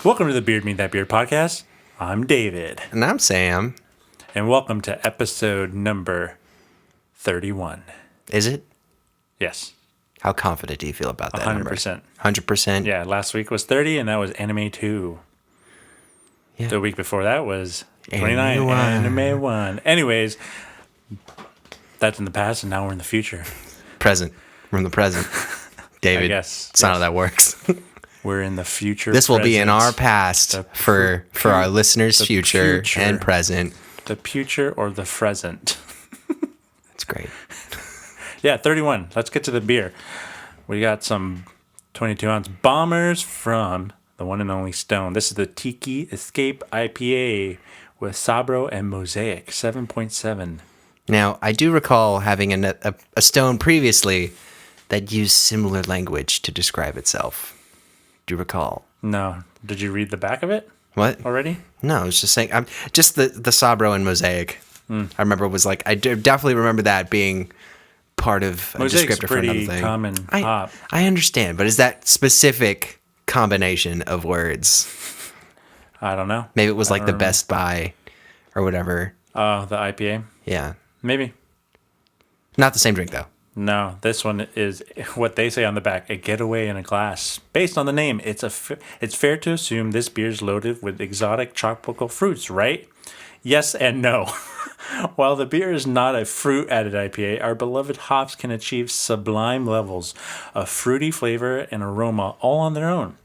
Welcome to the Beard Meet That Beard podcast. I'm David. And I'm Sam. And welcome to episode number 31. Is it? Yes. How confident do you feel about that 100%. number? 100%? Yeah, last week was 30, and that was Anime 2. Yeah. The week before that was 29, Anime 1. Anime 1. Anyways, that's in the past, and now we're in the future. Present. We're in the present. David, I guess. That's not how that works. We're in the future. This will be in present. our past for our listeners' the future future. and present. The future or the present. That's great. Yeah, 31. Let's get to the beer. We got some 22-ounce bombers from the one and only Stone. This is the Tiki Escape IPA with Sabro and Mosaic, 7.7. Now, I do recall having a Stone previously that used similar language to describe itself. Do you recall? No. Did you read the back of it What? already? No, I was just saying. Just the Sabro and Mosaic. I remember was like I definitely remember that being part of a Mosaic's descriptor for another pretty thing. common hop. I understand, but is that specific combination of words? I don't know. Maybe it was like the remember. Best Buy or whatever. Oh, the IPA? Yeah, Maybe. not the same drink though. No, this one is what they say on the back, a getaway in a glass. Based on the name, it's fair to assume this beer is loaded with exotic tropical fruits, right? Yes and no. While the beer is not a fruit-added IPA, our beloved hops can achieve sublime levels of fruity flavor and aroma all on their own.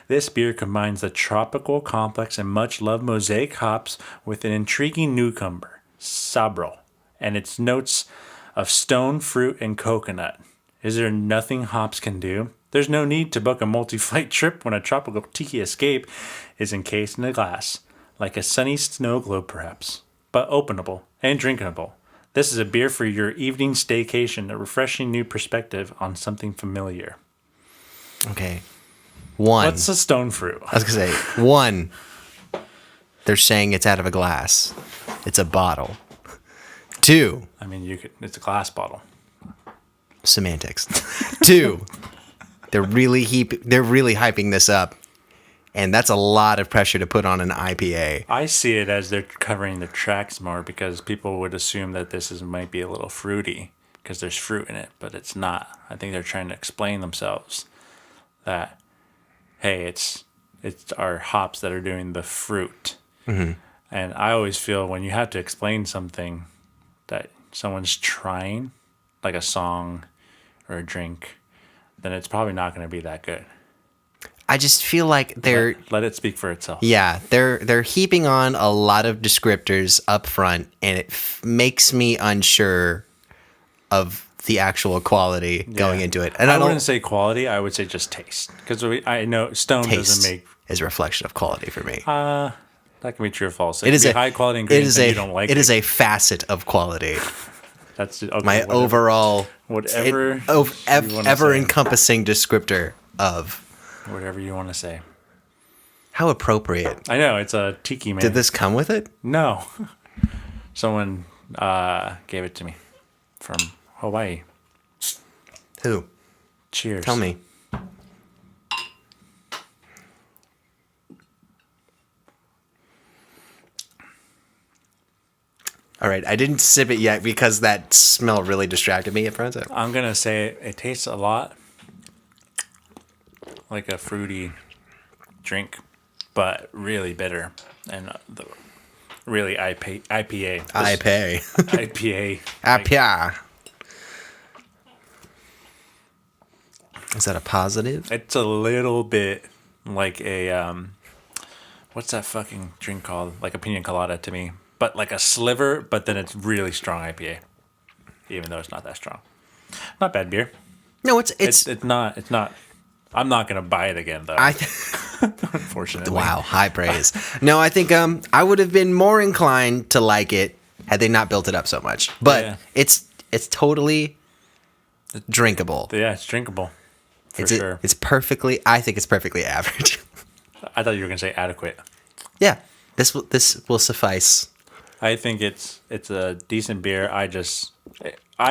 This beer combines the tropical, complex, and much-loved Mosaic hops with an intriguing newcomer, Sabro, and its notes of stone, fruit, and coconut. Is there nothing hops can do? There's no need to book a multi-flight trip when a tropical Tiki Escape is encased in a glass, like a sunny snow globe perhaps, but openable and drinkable. This is a beer for your evening staycation, a refreshing new perspective on something familiar. Okay, one. What's a stone fruit? I was gonna say one. They're saying it's out of a glass. It's a bottle. Two. I mean, it's a glass bottle. Semantics. Two. They're really hyping this up, and that's a lot of pressure to put on an IPA. I see it as they're covering the tracks more because people would assume that might be a little fruity because there's fruit in it, but it's not. I think they're trying to explain themselves that, hey, it's our hops that are doing the fruit. Mm-hmm. And I always feel when you have to explain something that someone's trying, like a song or a drink, then it's probably not going to be that good. I just feel like they're Let it speak for itself. yeah, they're heaping on a lot of descriptors up front, and it makes me unsure of the actual quality going into it. And I wouldn't say quality. I would say just taste, because I know Stone taste doesn't make. is a reflection of quality for me. That can be true or false. It is a a high quality ingredient that you don't like. It is a facet of quality. That's okay, My whatever. overall Whatever you wanna ever say. encompassing descriptor of Whatever you want to say. how appropriate. I know it's a tiki man. Did this come with it? No, someone gave it to me from Hawaii. Who? Cheers. Tell me. All right, I didn't sip it yet because that smell really distracted me at first. I'm gonna say it tastes a lot like a fruity drink, but really bitter and really IPA. I pay. IPA. IPA. Is that a positive? It's a little bit like a what's that fucking drink called? Like a pina colada to me, but like a sliver. But then it's really strong IPA, even though it's not that strong. Not bad beer. No, it's It's not. It's not. I'm not gonna buy it again though. Unfortunately. Wow, high praise. No, I think I would have been more inclined to like it had they not built it up so much. But Yeah. it's totally drinkable. Yeah, it's drinkable. For sure. I think it's perfectly average. I thought you were gonna say adequate. Yeah. This will suffice. I think it's a decent beer. I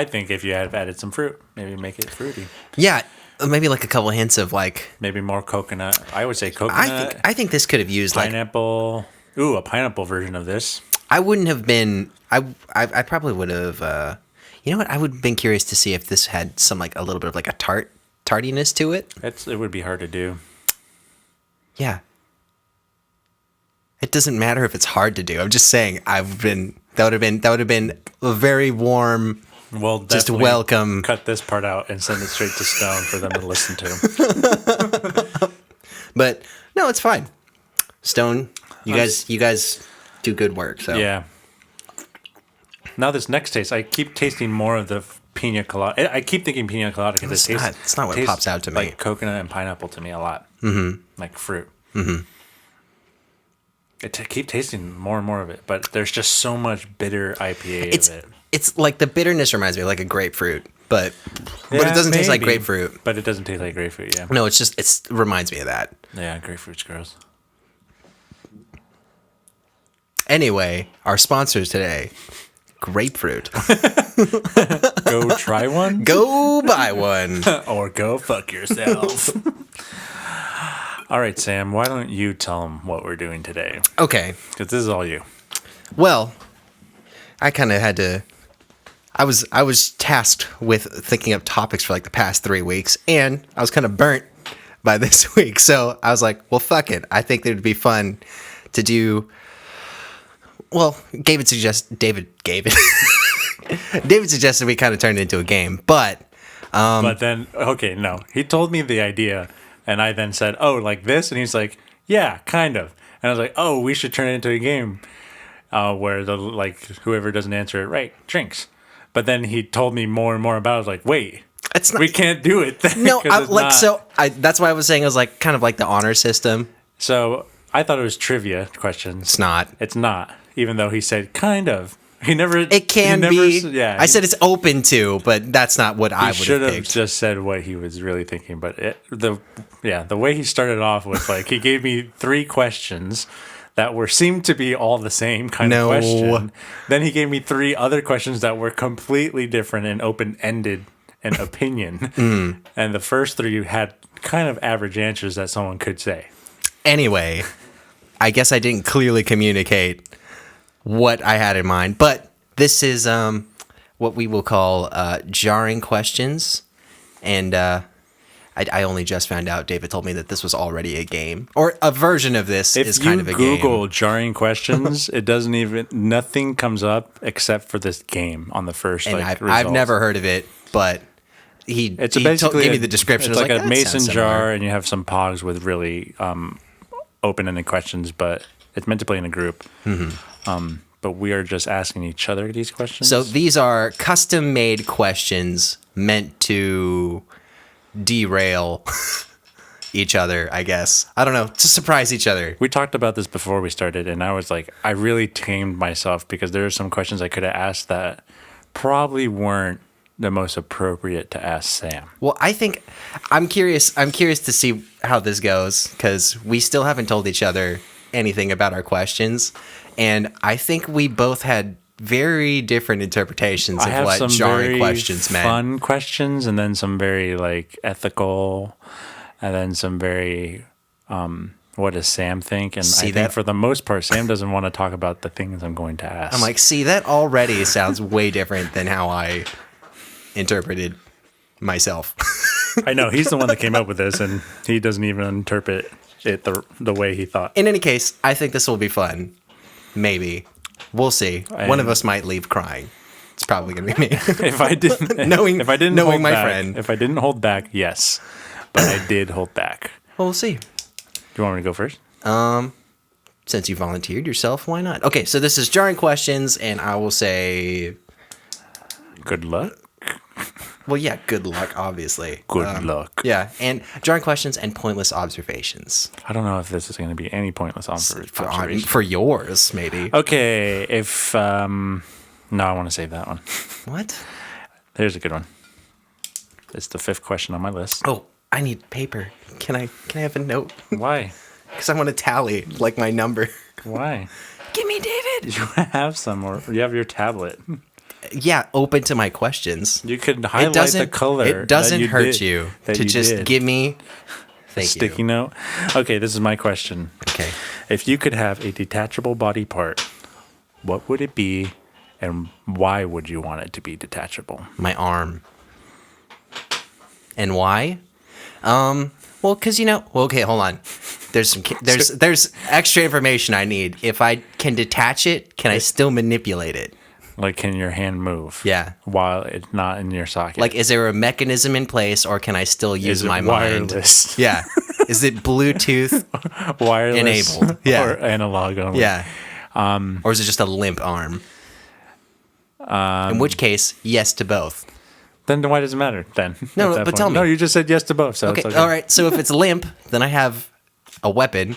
think if you had added some fruit, maybe make it fruity. Yeah. maybe like a couple hints of like Maybe more coconut. I would say coconut. I think this could have used like pineapple. Ooh, a pineapple version of this. I wouldn't have been. I probably would have. You know what? I would have been curious to see if this had some like a little bit of like a tartiness to it. It would be hard to do. Yeah. It doesn't matter if it's hard to do. I'm just saying that would have been a very warm. Well, just welcome. Cut this part out and send it straight to Stone for them to listen to. But no, it's fine. Stone, you guys do good work. So yeah. Now this next taste, I keep tasting more of the pina colada. I keep thinking pina colada because it's not what pops out to me. Like coconut and pineapple to me a lot. Mm-hmm. Like fruit. Mm-hmm. I keep tasting more and more of it, but there's just so much bitter IPA of it. It's like the bitterness reminds me of like a grapefruit, but it doesn't taste like grapefruit. But it doesn't taste like grapefruit, yeah. No, it reminds me of that. Yeah, grapefruit's gross. Anyway, our sponsors today, grapefruit. Go try one. Go buy one. Or go fuck yourself. All right, Sam, why don't you tell them what we're doing today? Okay. Because this is all you. Well, I kind of had to... I was tasked with thinking of topics for like the past 3 weeks, and I was kind of burnt by this week. So I was like, well, fuck it. I think it would be fun to do... Well, David suggested we kind of turn it into a game, but then, okay, no. He told me the idea, and I then said, oh, like this? And he's like, yeah, kind of. And I was like, oh, we should turn it into a game where whoever doesn't answer it right drinks. But then he told me more and more about it. I was like, wait, we can't do it then. No, that's why I was saying it was like kind of like the honor system. So I thought it was trivia questions. It's not. It's not, even though he said kind of. He never. It can be. Yeah. I said it's open to, but that's not what I would have picked. He should have just said what he was really thinking. But the way he started off was like he gave me 3 questions that seemed to be all the same kind of question. Then he gave me 3 other questions that were completely different and open-ended in opinion. And the first 3 had kind of average answers that someone could say. Anyway, I guess I didn't clearly communicate what I had in mind, but this is what we will call jarring questions, and I only just found out. David told me that this was already a game, or a version of this is kind of a game. If you Google jarring questions, it doesn't even nothing comes up except for this game on the first. And I've never heard of it, but he gave me the description. It's like a mason jar, and you have some pogs with really open-ended questions, but it's meant to play in a group. Mm-hmm. But we are just asking each other these questions. So these are custom-made questions meant to derail each other, I guess. I don't know, to surprise each other. We talked about this before we started, and I was like, I really tamed myself because there are some questions I could have asked that probably weren't the most appropriate to ask Sam. Well, I think I'm curious to see how this goes because we still haven't told each other anything about our questions, and I think we both had very different interpretations of what jarring questions meant. Fun questions, and then some very like ethical, and then some very what does Sam think? And I think for the most part, Sam doesn't want to talk about the things I'm going to ask. I'm like, see, that already sounds way different than how I interpreted myself. I know he's the one that came up with this, and he doesn't even interpret it the way he thought. In any case, I think this will be fun. Maybe. We'll see. One of us might leave crying. It's probably going to be me. If I didn't hold back, yes. But I did hold back. Well, we'll see. Do you want me to go first? Since you volunteered yourself, why not? Okay, so this is jarring questions, and I will say... Good luck. Well, yeah, good luck, obviously. Good luck. Yeah, and jarring questions and pointless observations. I don't know if this is going to be any pointless observations. For yours, maybe. Okay, if... no, I want to save that one. What? There's a good one. It's the 5th question on my list. Oh, I need paper. Can I have a note? Why? Because I want to tally, like, my number. Why? Give me, David. You have some, or you have your tablet. yeah, open to my questions. You could highlight the color. It doesn't that you hurt did, you that to you just did. give me A sticky note. Okay, this is my question. Okay. If you could have a detachable body part, what would it be, and why would you want it to be detachable? My arm. And why? Well, because okay, hold on. There's extra information I need. If I can detach it, can I still manipulate it? Like, can your hand move? Yeah. While it's not in your socket. Like, is there a mechanism in place, or can I still use Is it my wireless? mind? Yeah. Is it Bluetooth Wireless enabled? Yeah. or analog only? Yeah. Or is it just a limp arm? In which case, yes to both. Then why does it matter then? No, at that but point? tell me. No, you just said yes to both. So Okay, it's okay. all right. So if it's limp, then I have a weapon.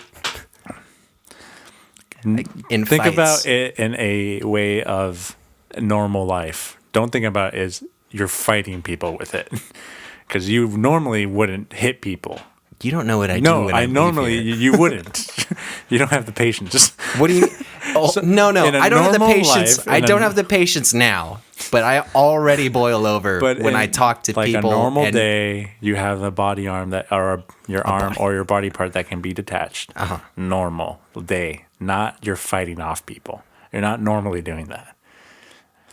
In Think fights. about it in a way of normal life. Don't think about it as you're fighting people with it. Because you normally wouldn't hit people. You don't know what I do. No, when I leave normally here. you wouldn't. You don't have the patience. What do you? Oh, no, in a I don't have the normal patience. life, I in a- don't have the patience now. But I already boil over when I talk to like people. a normal and, day, you have a body arm that, or your arm or your body part that can be detached. Normal day, not you're fighting off people. You're not normally doing that.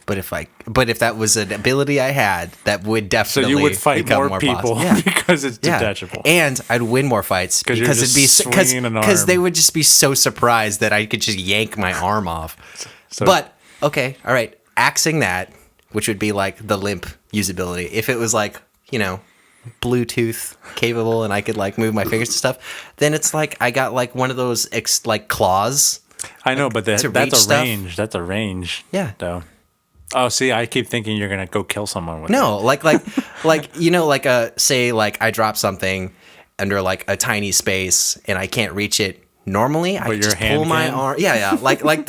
But if that was an ability I had, that would So definitely you would fight become more people possible. Yeah. because it's Yeah. detachable. And I'd win more fights 'Cause you're because just it'd be swinging an because arm. they would just be so surprised that I could just yank my arm off. So- But okay, all right, axing that, which would be like the limp usability. If it was like Bluetooth capable and I could like move my fingers to stuff, then it's like I got like one of those like claws. I know, but to reach that's a stuff? range. That's a range. Yeah. Though. Oh, see, I keep thinking you're gonna go kill someone with No, it. like say like I drop something under like a tiny space and I can't reach it normally. I your just hand pull my can? arm. Yeah.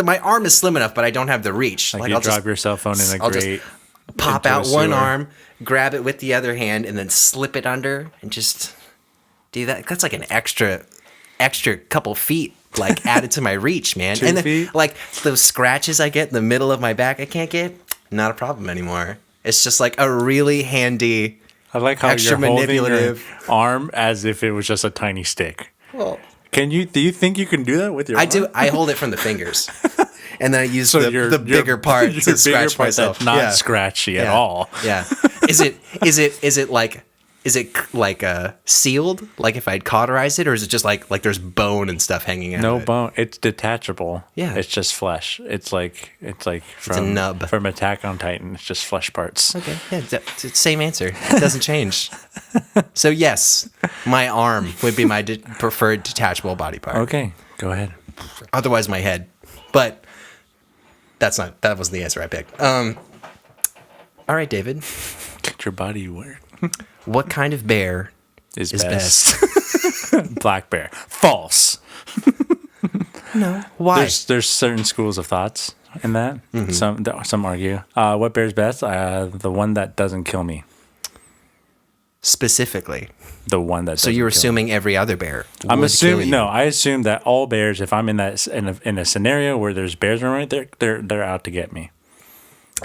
My arm is slim enough, but I don't have the reach. Like you I'll drop just your cell phone in a I'll just grate. pop into a out one sewer. arm, grab it with the other hand, and then slip it under and just do that. That's like an extra couple feet. Like added to my reach, man. 2 and then, feet? like those scratches I get in the middle of my back, I can't get. Not a problem anymore. It's just like a really handy. I like how extra you're holding your manipulative. arm as if it was just a tiny stick. Well, Do you think you can do that with your I arm? do. I hold it from the fingers, and then I use So the bigger part your to bigger scratch part myself. That's not Yeah. scratchy at Yeah. all. Yeah. Is it like sealed? Like if I'd cauterize it, or is it just like there's bone and stuff hanging out? No of it? bone. It's detachable. Yeah. It's just flesh. It's like from a nub. from Attack on Titan. It's just flesh parts. Okay. Yeah. It's the same answer. It doesn't change. So yes, my arm would be my preferred detachable body part. Okay, go ahead. Otherwise, my head. But that wasn't the answer I picked. All right, David. Get your body work. What kind of bear Is is best. best? Black bear. False. No. Why? There's certain schools of thoughts in that. Mm-hmm. Some argue. What bear's best? The one that doesn't kill me. Specifically. The one that. So you're assuming every other bear. I'm would assuming kill you. no. I assume that all bears, if I'm in a scenario where there's bears around, they're out to get me.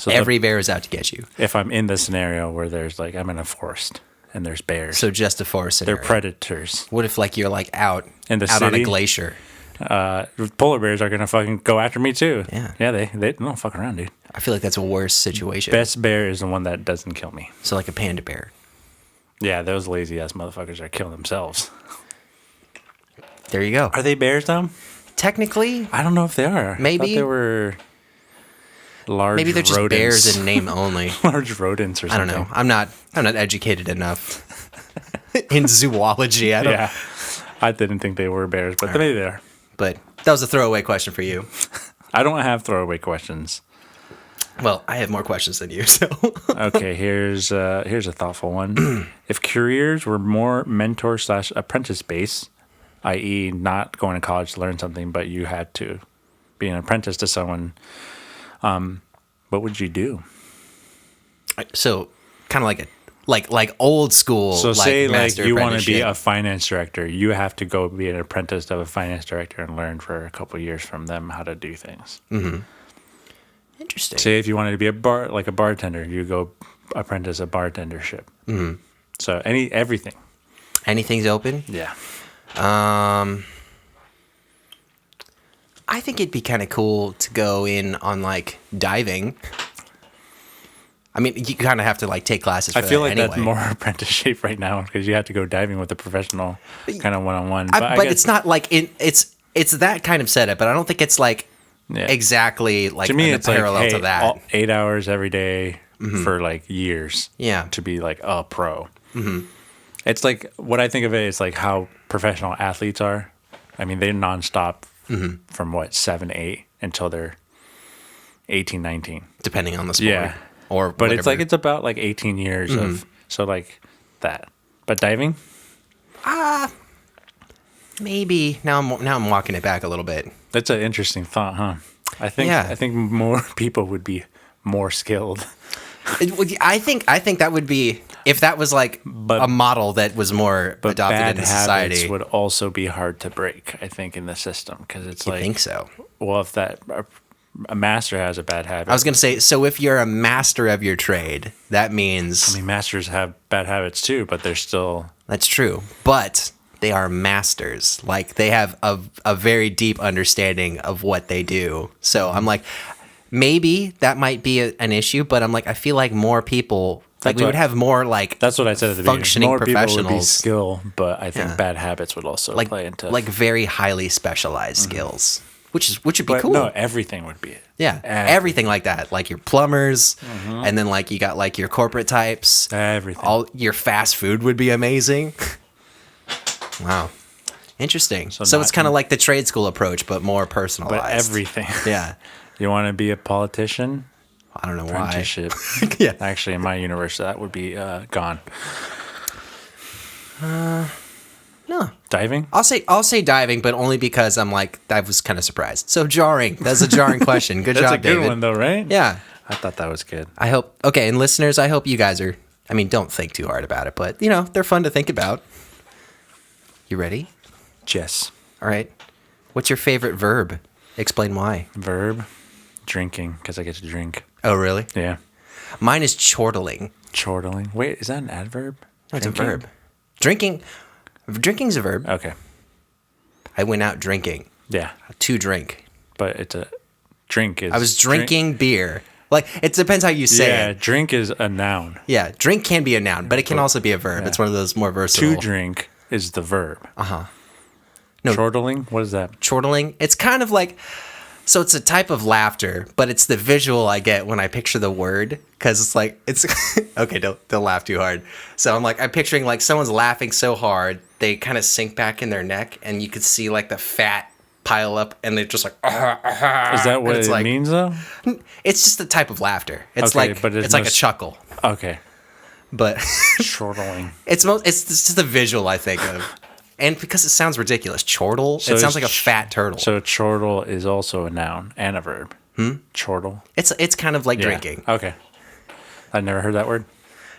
So Every bear is out to get you. if I'm in the scenario where there's like I'm in a forest and there's bears, So just a forest they're scenario. predators. What if like you're like out In the on a city? glacier? Polar bears are gonna fucking go after me too. Yeah. Yeah. They don't fuck around, dude. I feel like that's a worse situation. Best bear is the one that doesn't kill me. So like a panda bear. Yeah, those lazy ass motherfuckers are killing themselves. There you go. Are they bears though? Technically, I don't know if they are. I Maybe. thought they were large. maybe they're just rodents. bears in name only. Large rodents or I something. don't know. I'm not educated enough in zoology. I don't. Yeah, I didn't think they were bears, but maybe they are. But that was a throwaway question for you. I don't have throwaway questions. Well, I have more questions than you, so Okay, here's a thoughtful one. If careers were more mentor/apprentice based, i.e., not going to college to learn something, but you had to be an apprentice to someone, what would you do? so kind of like a like old school. So say like master you want to be apprenticeship. a finance director, you have to go be an apprentice of a finance director and learn for a couple of years from them how to do things. Interesting. Say if you wanted to be a bartender, you go apprentice a bartendership. Mm-hmm. So everything. Anything's open? Yeah. I think it'd be kind of cool to go in on like diving. I mean, you kind of have to like take classes for I feel that like anyway. that's more apprenticeship right now because you have to go diving with a professional kind of one-on-one. But it's not like it's that kind of setup, but I don't think it's like exactly like to me, a it's parallel like, hey, to that. 8 hours every day for like years. Yeah. To be like a pro. Mm-hmm. It's like what I think of it is like how professional athletes are. I mean, they're nonstop from what 7, 8 until they're 18, 19. Depending on the sport. Yeah. Or but whatever. it's about like 18 years of so like that. But diving? Maybe now I'm walking it back a little bit. That's an interesting thought, huh? I think more people would be more skilled. I think that would be if that was like a model that was more But adopted bad into habits society. would also be hard to break, I think, in the system because it's I like think so. well, if a master has a bad habit. I was going to say, so if you're a master of your trade, that means... I mean, masters have bad habits too, but they're still... That's true. But they are masters. Like, they have a very deep understanding of what they do. So I'm like, maybe that might be an issue, but I'm like, I feel like more people... Like, we would have more, like, that's what I said at the functioning beginning. More professionals. people would be skill, but I think bad habits would also play into... Like, very highly specialized skills. Which would be but cool. no, everything would be it. Yeah, everything like that. Like your plumbers, and then like you got like your corporate types. Everything. All your fast food would be amazing. Wow, interesting. So it's kind of like the trade school approach, but more personalized. But everything. Yeah. You want to be a politician? I don't know why. Apprenticeship. Yeah. Actually, in my universe, that would be gone. No. Diving? I'll say diving, but only because I'm like I was kind of surprised. So jarring. That's a jarring question. Good That's job, a good David. one, though, right? Yeah. I thought that was good. I hope. Okay, and listeners, I hope you guys are. I mean, don't think too hard about it, but you know they're fun to think about. You ready? Yes. All right. What's your favorite verb? Explain why. Verb? Drinking, because I get to drink. Oh, really? Yeah. Mine is chortling. Chortling. Wait, is that an adverb? No, it's a verb. Drinking's a verb. Okay. I went out drinking. Yeah. To drink. But it's a drink is... I was drinking beer. Like, it depends how you say yeah, it. drink is a noun. Yeah, drink can be a noun, but it can also be a verb. Yeah. It's one of those more versatile. To drink is the verb. Uh-huh. No. Chortling? What is that? Chortling. It's kind of like... So it's a type of laughter, but it's the visual I get when I picture the word. Because it's like... it's okay, don't laugh too hard. So I'm picturing like someone's laughing so hard, they kind of sink back in their neck, and you could see like the fat pile up, and they're just like... Is that what it means, though? It's just the type of laughter. It's Okay, like but it's like a chuckle. Okay. But Chortling. it's just the visual I think of. And because it sounds ridiculous, chortle, So it sounds it's like a fat turtle. So chortle is also a noun and a verb. Chortle. It's kind of like Yeah. drinking. Okay. I've never heard that word.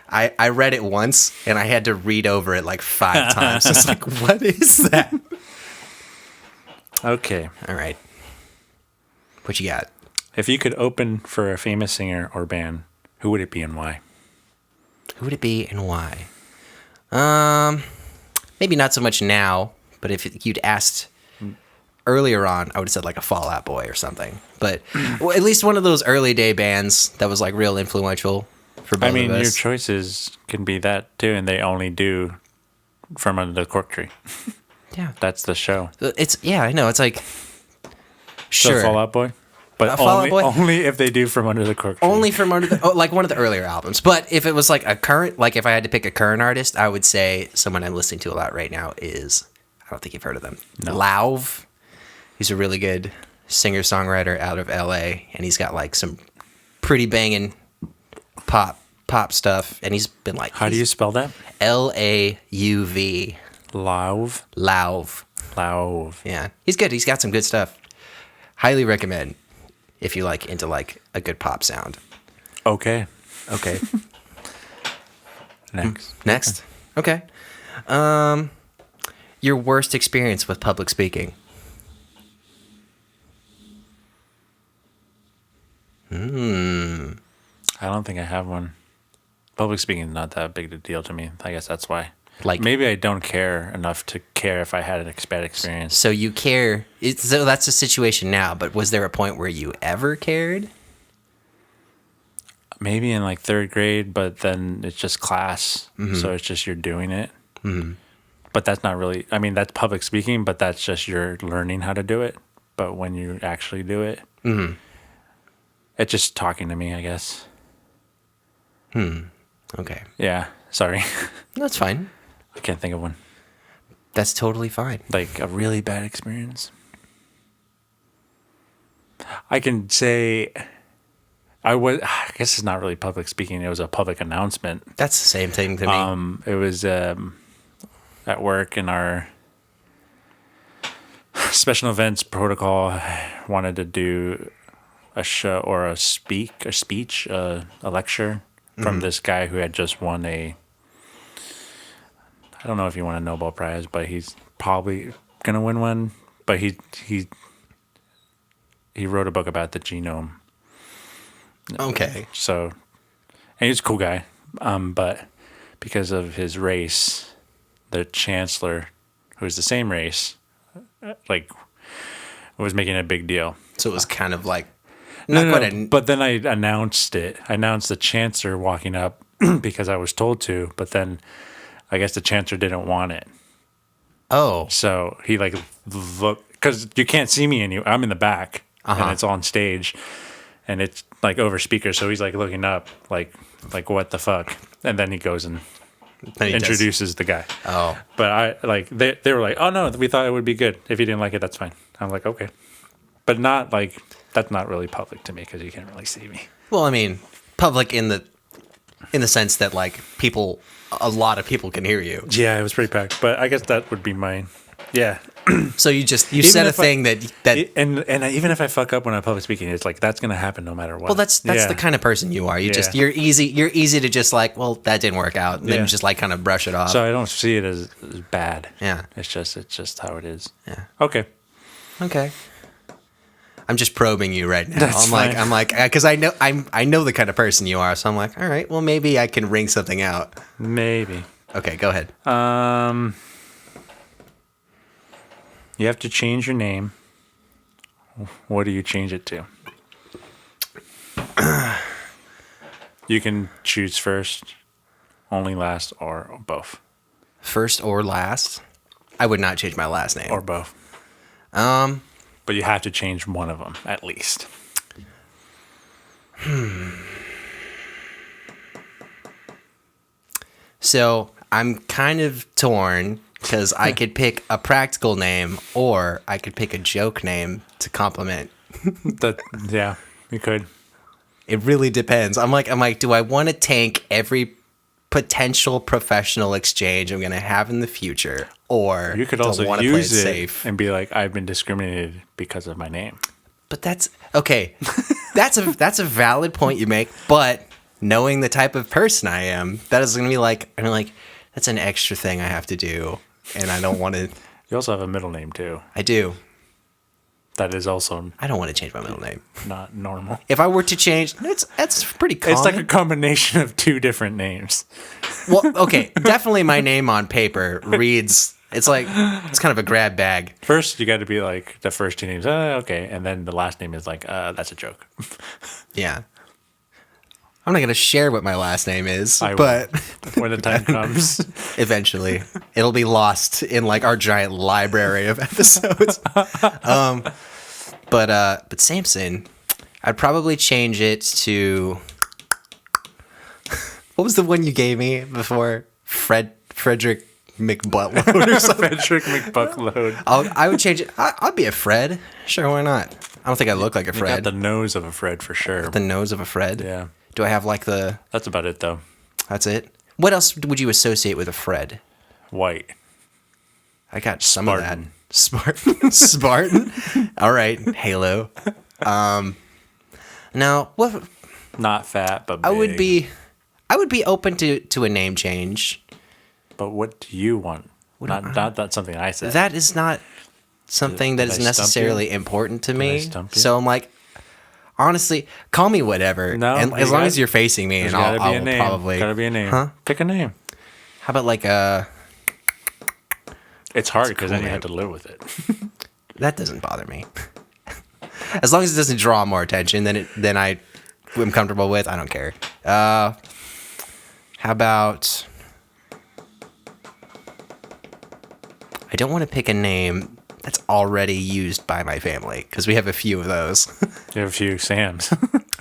I read it once, and I had to read over it like 5 times. It's like, what is that? Okay. All right. What you got? If you could open for a famous singer or band, who would it be and why? Who would it be and why? Maybe not so much now, but if you'd asked earlier on, I would have said like a Fall Out Boy or something. But well, at least one of those early day bands that was like real influential for both I mean, of us. your choices can be that too, and they only do From Under the Cork Tree. Yeah. That's the show. I know. It's like, So sure. Fall Out Boy? But Fall Out Boy? only if they do From Under the Cork Tree. Only from like one of the earlier albums. But if it was like a current, like if I had to pick a current artist, I would say someone I'm listening to a lot right now is, I don't think you've heard of them. No. Lauv. He's a really good singer-songwriter out of LA, and he's got like some pretty banging pop stuff, and he's been like... How do you spell that? Lauv. Lauv? Lauv. Lauv. Yeah. He's good. He's got some good stuff. Highly recommend if you like into like a good pop sound. Okay. Okay. Next. Okay. Your worst experience with public speaking? I don't think I have one. Public speaking is not that big a deal to me. I guess that's why. Like, Maybe I don't care enough to care if I had a bad experience. so you care. So that's the situation now. But was there a point where you ever cared? Maybe in like third grade, but then it's just class. So it's just you're doing it. But that's not really, I mean, that's public speaking, but that's just you're learning how to do it. But when you actually do it, it's just talking to me, I guess. Okay, Yeah. Sorry. that's fine. I can't think of one. That's totally fine. Like a really bad experience. I can say I guess it's not really public speaking. It was a public announcement. That's the same thing to me. It was at work in our special events protocol wanted to do a show or a speech, a lecture from this guy who had just won I don't know if he won a Nobel Prize, but he's probably gonna win one. But he wrote a book about the genome. Okay. So, and he's a cool guy, but because of his race, the chancellor, who's the same race, like, was making a big deal. So it was kind of like But then I announced it. I announced the chancellor walking up because I was told to. But then, I guess the chancellor didn't want it. Oh, So he like looked because you can't see me anymore. I'm in the back and it's on stage, and it's like over speaker. So he's like looking up, like what the fuck? And then he goes and then he introduces the guy. Oh, But I like they were like, oh no, we thought it would be good. If you didn't like it, that's fine. I'm like, okay, but not like that's not really public to me because you can't really see me. well, I mean, public in the sense that like a lot of people can hear you. Yeah, it was pretty packed. But I guess that would be mine. Yeah. So you said a thing that And even if I fuck up when I'm public speaking, it's like that's gonna happen no matter what. well, that's Yeah. the kind of person you are. You're easy to just like, well, that didn't work out, and then Yeah. you just like kind of brush it off. So I don't see it as bad. Yeah. It's just how it is. Yeah. Okay. Okay. I'm just probing you right now. That's fine. I'm like, because I know the kind of person you are. So I'm like, all right, well, maybe I can wring something out. Maybe. Okay, go ahead. You have to change your name. What do you change it to? You can choose first, only last, or both. First or last? I would not change my last name. Or both. But you have to change one of them, at least. So I'm kind of torn because I could pick a practical name or I could pick a joke name to compliment. Yeah, you could. It really depends. I'm like, do I want to tank every potential professional exchange I'm going to have in the future, or You could do I also wanna use play it safe? and be like, I've been discriminated because of my name. But that's okay. that's a valid point you make. But knowing the type of person I am, that is going to be like, I'm like, that's an extra thing I have to do, and I don't want to. You also have a middle name, too. I do. That is also I don't want to change my middle name. not normal. If I were to change, that's pretty common. It's like a combination of two different names. Well, okay, definitely my name on paper reads. It's kind of a grab bag. First, you got to be like the first two names. Okay, and then the last name is like, that's a joke. Yeah. I'm not gonna share what my last name is, I will. but When the time comes. eventually it'll be lost in like our giant library of episodes. But Samson, I'd probably change it to what was the one you gave me before? Frederick McButtload or something. Frederick McBuckload. I would change it. I'd be a Fred. Sure, why not? I don't think I look like a You Fred. got the nose of a Fred for sure. The nose of a Fred. Yeah. Do I have like the? That's about it, though. That's it. What else would you associate with a Fred? White. I got some Spartan. of that. Spartan. All right. Halo. Now what? Not fat, but big. I would be open to a name change. But what do you want? Not that's something I said. That is not something that Did is I stump necessarily you? important to I me. stump you? So I'm like, Honestly, call me whatever. No, and as long as you're facing me, and gotta be I'll a name. probably. Gotta be a name. Huh? Pick a name. How about like It's hard because cool then you name. have to live with it. that doesn't bother me. As long as it doesn't draw more attention than I am comfortable with, I don't care. How about? I don't want to pick a name that's already used by my family because we have a few of those. You have a few Sams.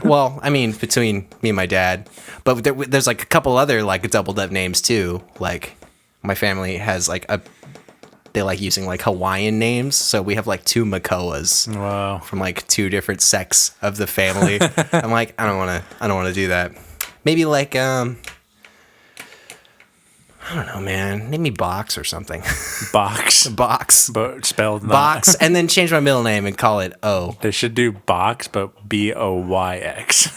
Well, I mean, between me and my dad, but there's like a couple other like doubled up names too. Like my family has like they like using like Hawaiian names, so we have like 2 Makoas Wow. from like 2 different sects of the family. I'm like, I don't want to do that. Maybe like I don't know, man. Name me Box or something. Box. Box. But spelled not. Box, and then change my middle name and call it O. They should do Box, but Boyx.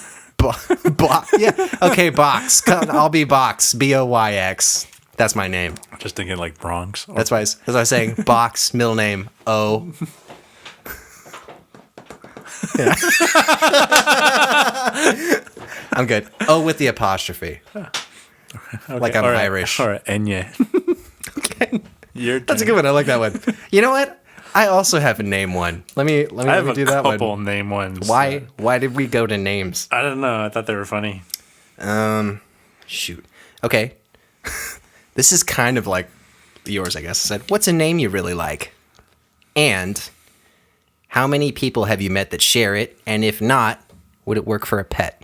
Yeah. Okay, Box. I'll be Box. Boyx. That's my name. Just thinking like Bronx. That's why I was saying Box, middle name O. Yeah. I'm good. O with the apostrophe. Okay, Like I'm Irish. Or Enya. Okay. Your That's a turn. good one. I like that one. You know what? I also have a name one. Let me I have do a that couple one. name ones. Why did we go to names? I don't know. I thought they were funny. Shoot. Okay. This is kind of like yours, I guess. I said, what's a name you really like? And how many people have you met that share it? And if not, would it work for a pet?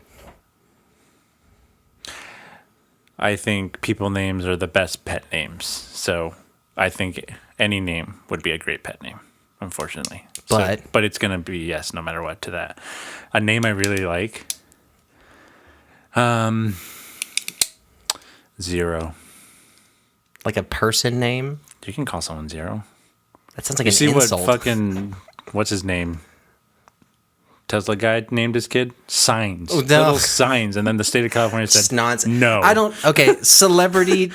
I think people names are the best pet names. So I think any name would be a great pet name, unfortunately. But it's going to be yes, no matter what to that. A name I really like. Zero. like a person name? You can call someone Zero. That sounds like You an see insult. what fucking what's his name? Tesla guy named his kid Signs. Oh, no. Little Signs, and then the state of California It's said nonsense. no. I don't. Okay, celebrity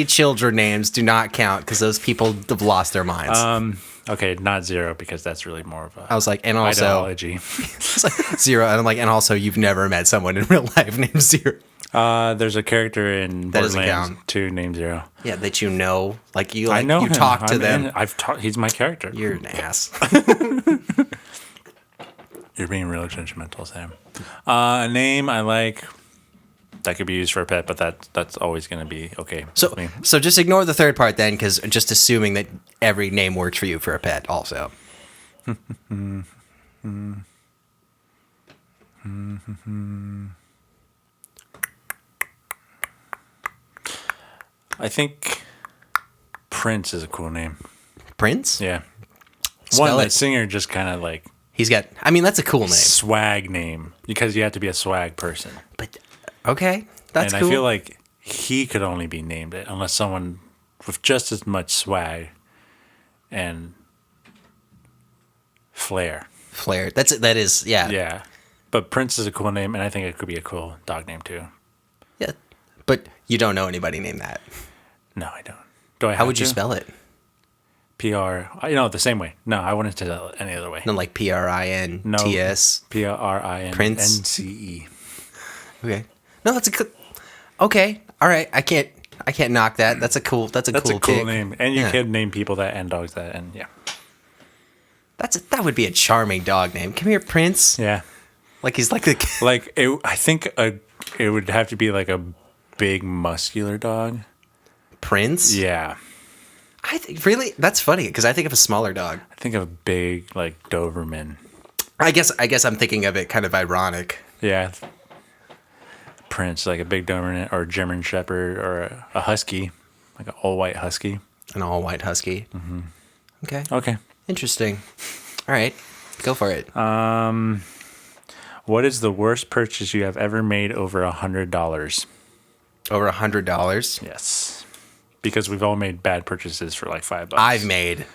children names do not count because those people have lost their minds. Okay, not Zero because that's really more of a I was like, and also ideology. it's like Zero, and I'm like, and also you've never met someone in real life named Zero. There's a character in That doesn't Borderlands count. 2 named Zero. Yeah, that you know, like you I know you him. talk to I'm them. in- I've talked. He's my character. You're an ass. You're being real judgmental, Sam. A name I like that could be used for a pet, but that's always going to be okay. So with me. so just ignore the third part then, because just assuming that every name works for you for a pet also. I think Prince is a cool name. Prince? Yeah. Spell One, it. that singer just kind of like He's got. I mean, that's a cool name. swag name because you have to be a swag person. But okay, that's and cool. I feel like he could only be named it unless someone with just as much swag and flair. Flair. That is. Yeah. Yeah. But Prince is a cool name, and I think it could be a cool dog name too. Yeah. But you don't know anybody named that. No, I don't. Do I? How would you spell it? PR. You know, the same way. No, I wouldn't spell it any other way. No, like PRINTS. PRINCE. Okay. No, that's a good. Okay. All right. I can't knock that. That's a cool. That's a That's cool. a cool pick. name, and you Yeah. can name people that and dogs that, and yeah, That would be a charming dog name. Come here, Prince. yeah. Like he's like the. Like I think it would have to be like a big muscular dog. Prince. Yeah, I think really that's funny because I think of a smaller dog. I think of a big like Doberman. I guess I'm thinking of it kind of ironic. Yeah, Prince, like a big Doberman or a German Shepherd or a Husky, like an all white Husky. An all white husky. Mm-hmm. Okay. Okay. Interesting. All right. Go for it. What is the worst purchase you have ever made over $100? Over $100. Yes, because we've all made bad purchases for like $5. I've made.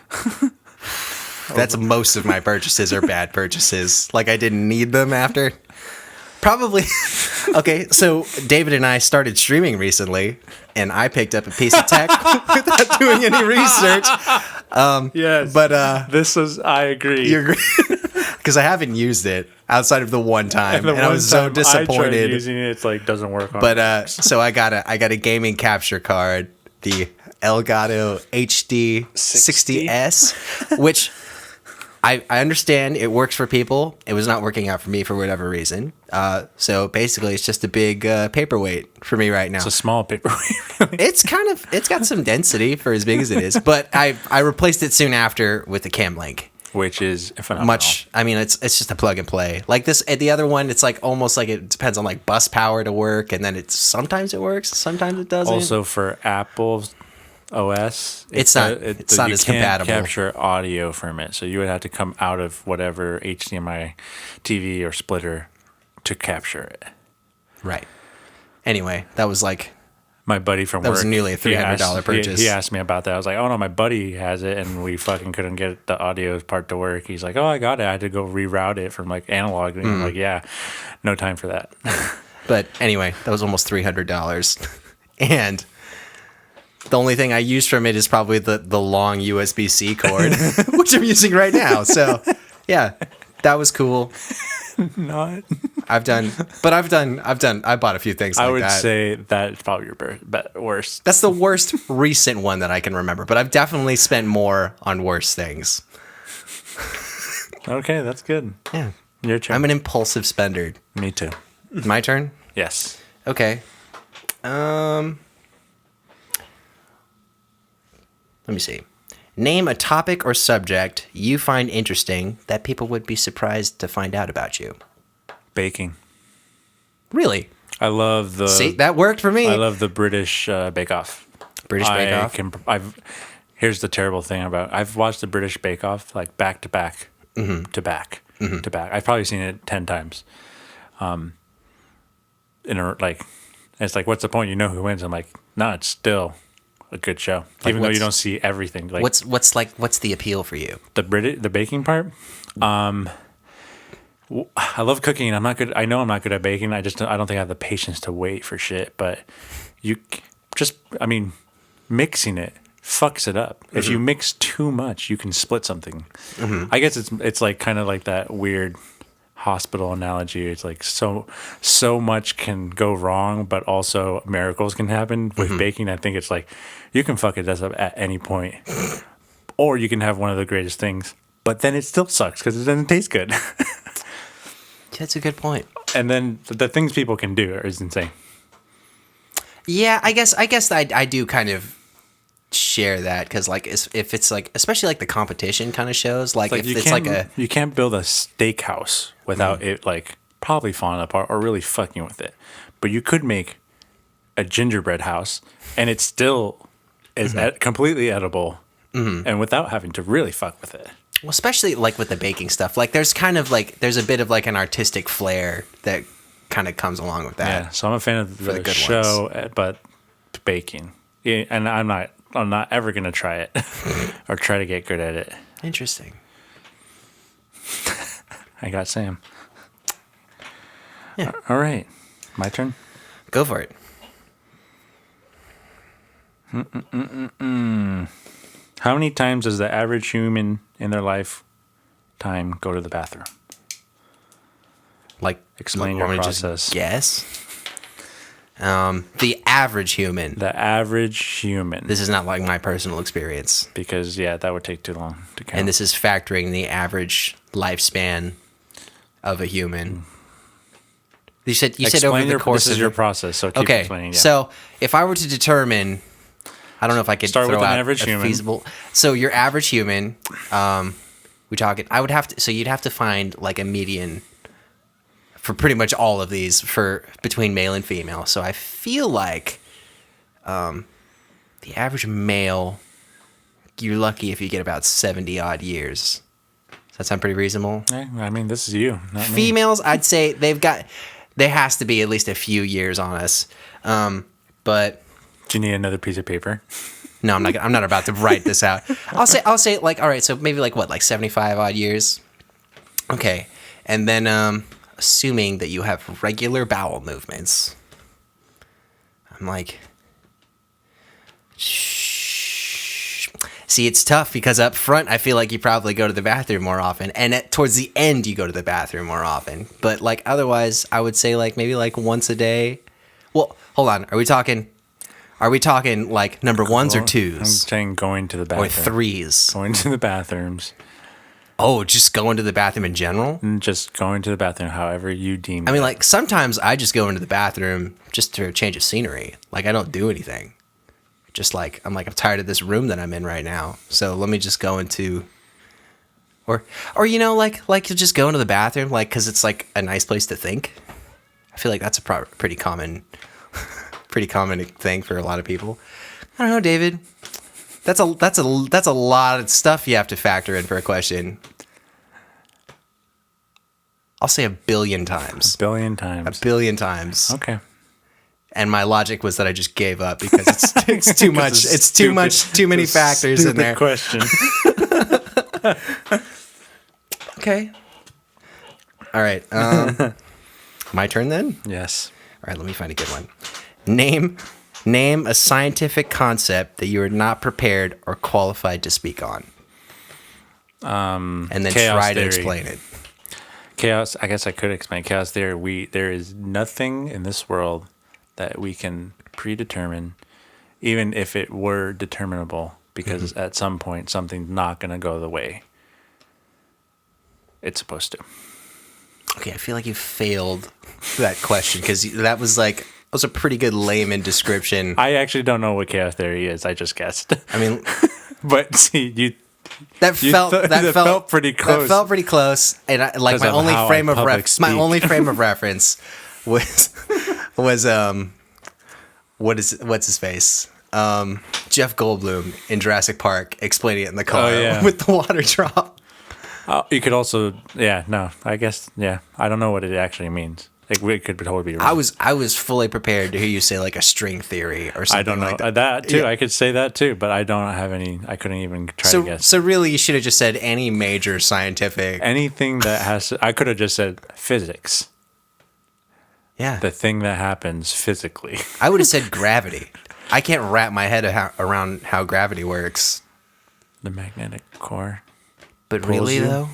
That's most of my purchases are bad purchases. Like I didn't need them after. Probably. Okay, so David and I started streaming recently, and I picked up a piece of tech without doing any research. Yes, But this is I agree. you're because I haven't used it outside of the one time, and I was so I tried disappointed. using it, it's like doesn't work on But it. so I got a gaming capture card, the Elgato HD 60S, which I understand it works for people. It was not working out for me for whatever reason. So basically, it's just a big paperweight for me right now. It's a small paperweight. It's got some density for as big as it is, but I replaced it soon after with the Cam Link. Which is phenomenal. Much, I mean, it's just a plug and play. Like this, the other one, it's like almost like it depends on like bus power to work, and then sometimes it works, sometimes it doesn't. Also for Apple OS, it's not you as can't compatible. capture audio from it, so you would have to come out of whatever HDMI TV or splitter to capture it. Right. Anyway, that was like My buddy from that work, was nearly a $300 purchase. He asked me about that. I was like, "Oh no, my buddy has it," and we fucking couldn't get the audio part to work. He's like, "Oh, I got it. I had to go reroute it from like analog." And I'm like, "Yeah, no time for that." But anyway, that was almost $300, and the only thing I used from it is probably the long USB-C cord, which I'm using right now. So yeah, that was cool. Not. I bought a few things like that. I would say that's probably your worst. That's the worst recent one that I can remember, but I've definitely spent more on worse things. Okay, that's good. Yeah. Your turn. I'm an impulsive spender. Me too. My turn? Yes. Okay. Let me see. Name a topic or subject you find interesting that people would be surprised to find out about you. Baking. Really? I love the. See, that worked for me. I love the British Bake Off. British Bake Off? Here's the terrible thing about. I've watched the British Bake Off like back to back, to back, to back. I've probably seen it 10 times. It's like, what's the point? You know who wins. I'm like, no, it's still a good show, Like even though you don't see everything. Like, what's the appeal for you? the baking part? I love cooking. I'm not good. I know I'm not good at baking. I don't think I have the patience to wait for shit. But mixing it fucks it up. If you mix too much, you can split something. I guess it's like kind of like that weird hospital analogy. It's like so much can go wrong, but also miracles can happen with baking. I think it's like you can fuck it up at any point, or you can have one of the greatest things, but then it still sucks because it doesn't taste good. That's a good point. And then the things people can do is insane. Yeah, I guess I do kind of share that because like if it's like especially like the competition kind of shows like if it's like you can't build a steakhouse without it like probably falling apart or really fucking with it, but you could make a gingerbread house and it still is completely edible and without having to really fuck with it. Well, especially like with the baking stuff, like there's a bit of like an artistic flair that kind of comes along with that. Yeah, so I'm a fan of the good show, but baking, yeah, and I'm not ever gonna try it or try to get good at it. Interesting. I got Sam. Yeah. All right, my turn. Go for it. How many times does the average human in their lifetime go to the bathroom? Like Explain want your me to just process. guess. The average human. The average human. This is not like my personal experience. Because that would take too long to count. And this is factoring the average lifespan of a human. You said over the course this is of your process, so keep explaining. Yeah. So if I were to determine, I don't know if I could Start throw with an out average a human. feasible. So your average human, we talking. I would have to. So you'd have to find like a median for pretty much all of these for between male and female. So I feel like the average male, you're lucky if you get about 70 odd years. Does that sound pretty reasonable? I mean, this is you, not me. Females, I'd say there has to be at least a few years on us. But Do you need another piece of paper? no, I'm not about to write this out. I'll say like, all right, so maybe like what, like 75 odd years. Okay. And then, assuming that you have regular bowel movements, I'm like, See, it's tough because up front, I feel like you probably go to the bathroom more often, and towards the end, you go to the bathroom more often. But like otherwise, I would say like maybe like once a day. Well, hold on. Are we talking like number ones or I'm twos saying going to the bathroom. or threes? Going to the bathrooms. Oh, just going to the bathroom in general? And just going to the bathroom however you deem I mean, it. like sometimes I just go into the bathroom just to change of scenery. Like I don't do anything. Just like I'm tired of this room that I'm in right now. So let me just go into, or you know, like you just go into the bathroom, like because it's like a nice place to think. I feel like that's a pretty common thing for a lot of people. I don't know, David. That's a lot of stuff you have to factor in for a question. I'll say 1 billion times. 1 billion times. 1 billion times. Okay. And my logic was that I just gave up because it's too much. It's too much. Too many factors in there. Question. Okay. All right. My turn then. Yes. All right. Let me find a good one. Name a scientific concept that you are not prepared or qualified to speak on. And then try to explain it. Chaos. I guess I could explain chaos theory. There is nothing in this world that we can predetermine, even if it were determinable, because at some point something's not going to go the way it's supposed to. Okay, I feel like you failed that question because that was a pretty good layman description. I actually don't know what chaos theory is. I just guessed. I mean, but see, that felt pretty close. That felt pretty close, and my only frame of reference was what's his face? Jeff Goldblum in Jurassic Park explaining it in the car with the water drop. You could also, I guess, I don't know what it actually means. It could totally be wrong. I was fully prepared to hear you say like a string theory or something. I don't know like that too. Yeah. I could say that too, but I don't have any. I couldn't even try to guess. So really, you should have just said any major scientific anything that has. I could have just said physics. Yeah, the thing that happens physically. I would have said gravity. I can't wrap my head around how gravity works. The magnetic core. But really, though,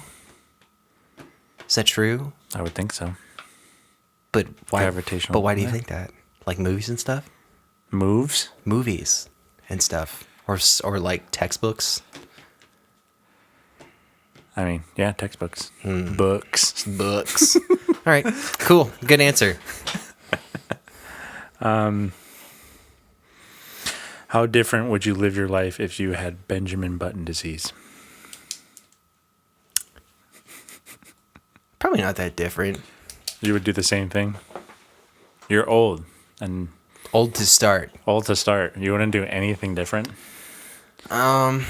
is that true? I would think so. But why? Gravitational. But why do you think that? Like movies and stuff? Movies and stuff, or like textbooks. I mean, yeah, textbooks, books. All right, cool, good answer. How different would you live your life if you had Benjamin Button disease? Probably not that different. You would do the same thing? You're old and old to start. You wouldn't do anything different? Well,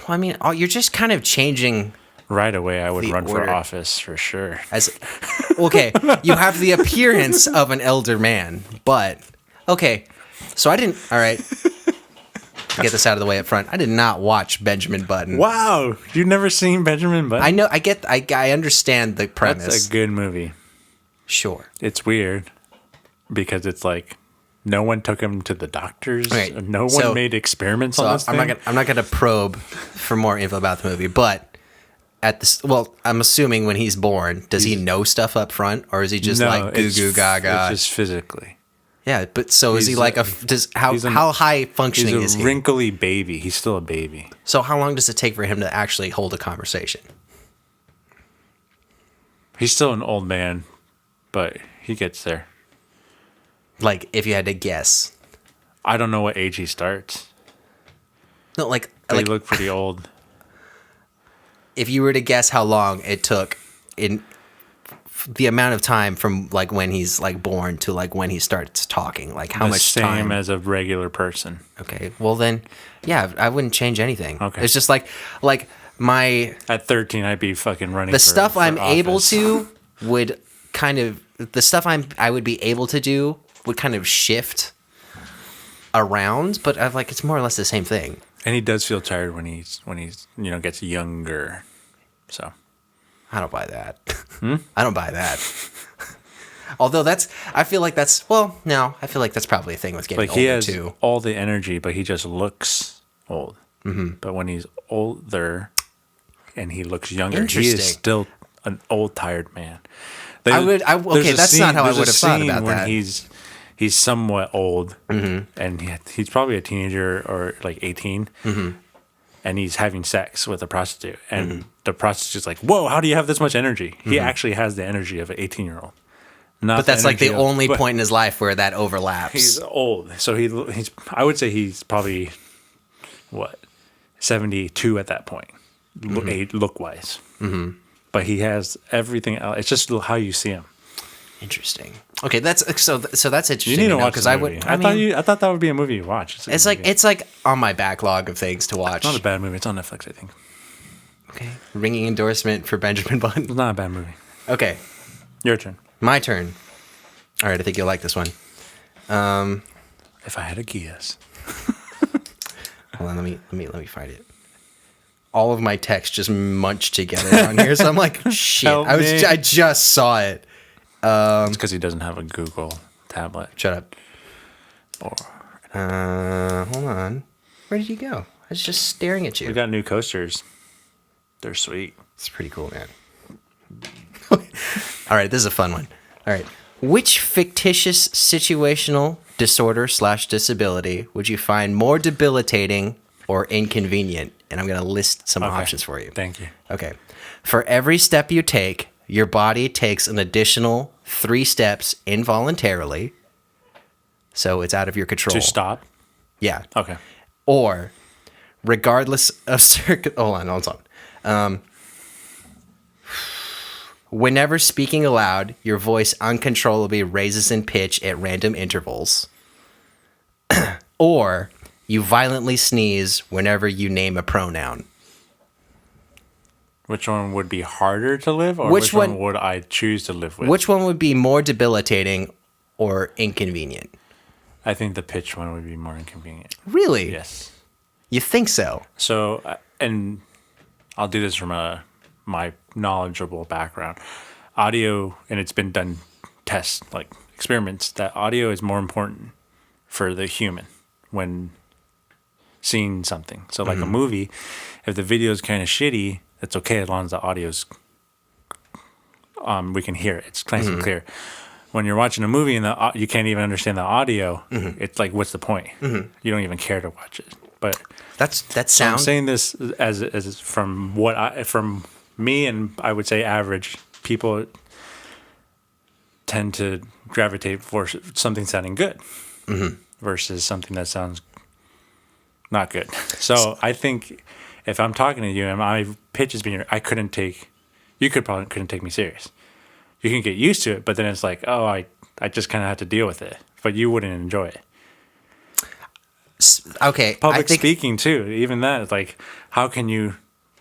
I mean, you're just kind of changing. Right away, I would run for office for sure. Okay, you have the appearance of an elder man, but okay. So I didn't. All right. To get this out of the way up front, I did not watch Benjamin Button. Wow, you've never seen Benjamin Button? I know. I understand the premise. That's a good movie. Sure. It's weird because it's like no one took him to the doctors. Right. No one made experiments on this thing. I'm not gonna probe for more info about the movie, but I'm assuming when he's born, does he know stuff up front, or is he just like goo goo gaga? It's just physically. Yeah, but so is he like how high functioning is he? He's a wrinkly baby. He's still a baby. So how long does it take for him to actually hold a conversation? He's still an old man, but he gets there. Like, if you had to guess. I don't know what age he starts. No, like they look pretty old. If you were to guess how long it took in the amount of time from like when he's like born to like when he starts talking, like how much time? Same as a regular person. Okay, well then, yeah, I wouldn't change anything. Okay, it's just like my at 13, I'd be fucking running. The stuff I'm office. Able to would kind of the stuff I would be able to do would kind of shift around, but I've it's more or less the same thing. And he does feel tired when he's gets younger. So I don't buy that. I don't buy that. Although I feel like that's probably a thing with getting older too. He has all the energy, but he just looks old. But when he's older and he looks younger, he Interesting. is still an old, tired man. Okay, There's a that's not how I there's a would have thought scene about when that. He's somewhat old, and he's probably a teenager or like 18, and he's having sex with a prostitute, and the prostitute's like, "Whoa, how do you have this much energy?" He actually has the energy of an 18-year-old. But that's like the only point in his life where that overlaps. He's old, so he's. I would say he's probably 72 at that point, look wise. But he has everything else. It's just how you see him. Interesting. Okay, that's so that's interesting. You need to watch because the movie. I thought that would be a movie you watch. It's like on my backlog of things to watch. It's not a bad movie. It's on Netflix, I think. Okay, ringing endorsement for Benjamin Button. It's not a bad movie. Okay, Your turn. my turn. All right, I think you'll like this one. If I had a guess. Hold on, let me find it. All of my text just munched together on here, so I'm like, shit. Help me. I just saw it. It's because he doesn't have a Google tablet. Shut up. Or Hold on. Where did you go? I was just staring at you. we got new coasters. They're sweet. It's pretty cool, man. All right, this is a fun one. All right. Which fictitious situational disorder / disability would you find more debilitating or inconvenient? And I'm going to list some options for you. Thank you. Okay. For every step you take, your body takes an additional 3 steps involuntarily. So it's out of your control. To stop? Yeah. Okay. Or regardless of hold on. Whenever speaking aloud, your voice uncontrollably raises in pitch at random intervals. Or you violently sneeze whenever you name a pronoun. Which one would be harder to live, or Which which one one- would I choose to live with? Which one would be more debilitating or inconvenient? I think the pitch one would be more inconvenient. Really? Yes. You think so? So, and I'll do this from my knowledgeable background. Audio, and it's been done tests, like experiments, that audio is more important for the human when seeing something. So like a movie, if the video is kind of shitty, it's okay as long as the audio's we can hear it. It's nice and clear. When you're watching a movie and you can't even understand the audio, it's like, what's the point? You don't even care to watch it. But That so I'm sounds. saying this as from from me, and I would say average people tend to gravitate for something sounding good versus something that sounds not good. So I think if I'm talking to you and my pitch is being, you probably couldn't take me serious. You can get used to it, but then it's like, oh, I just kind of have to deal with it. But you wouldn't enjoy it. Okay. Public speaking too, even that, it's like, how can you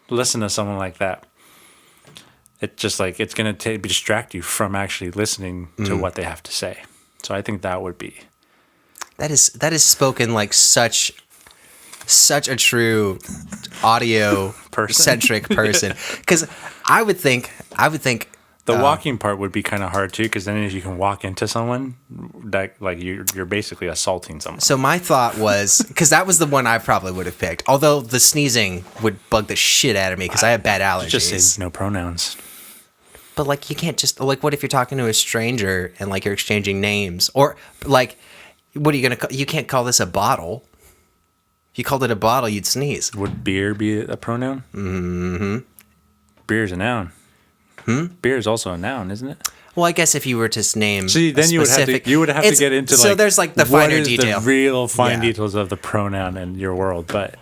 listen to someone like that? It's just like, it's going to distract you from actually listening to what they have to say. So I think that would be. That is spoken like such a true audio centric person. Because I would think The walking part would be kind of hard too, because then if you can walk into someone, that like you're basically assaulting someone. so. My thought was, because that was the one I probably would have picked. Although the sneezing would bug the shit out of me because I have bad allergies. Just say no pronouns. But like, you can't just like, what if you're talking to a stranger and like you're exchanging names, or like, what are you gonna call? You can't call this a bottle. If you called it a bottle, you'd sneeze. Would beer be a pronoun? Mm-hmm. Beer is a noun. Beer is also a noun, isn't it? Well, I guess if you were to name, See, then you would have to get into so like, there's like the what finer is detail. the real fine Yeah. details of the pronoun in your world, but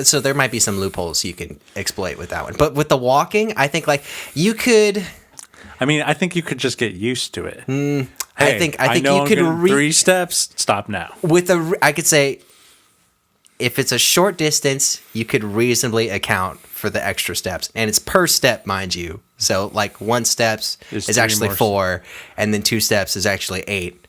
So there might be some loopholes you can exploit with that one. But with the walking, I think like you could. I mean, I think you could just get used to it. I think know you I'm could getting 3 steps. Stop now. I could say, if it's a short distance, you could reasonably account for the extra steps, and it's per step, mind you. So like 1 steps Is is 3 actually more 4, and then 2 steps is actually 8.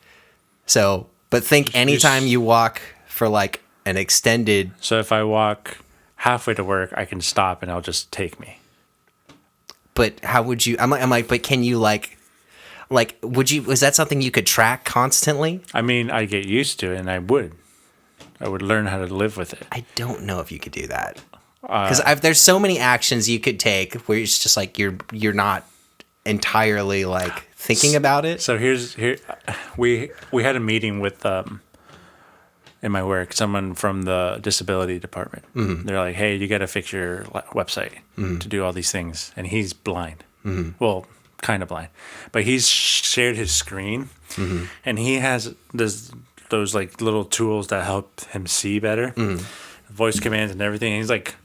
So, but think anytime you walk for like an extended. So if I walk halfway to work, I can stop and I'll just take me. But how would you? I'm like, but can you would you? Was that something you could track constantly? I mean, I get used to it, and I would. I would learn how to live with it. I don't know if you could do that. Because there's so many actions you could take where it's just like you're not entirely like thinking about it. So we had a meeting with in my work, someone from the disability department. Mm-hmm. They're like, "Hey, you got to fix your website to do all these things," and he's blind. Mm-hmm. Well, kind of blind, but he's shared his screen, and he has those like little tools that help him see better, voice commands and everything. And he's like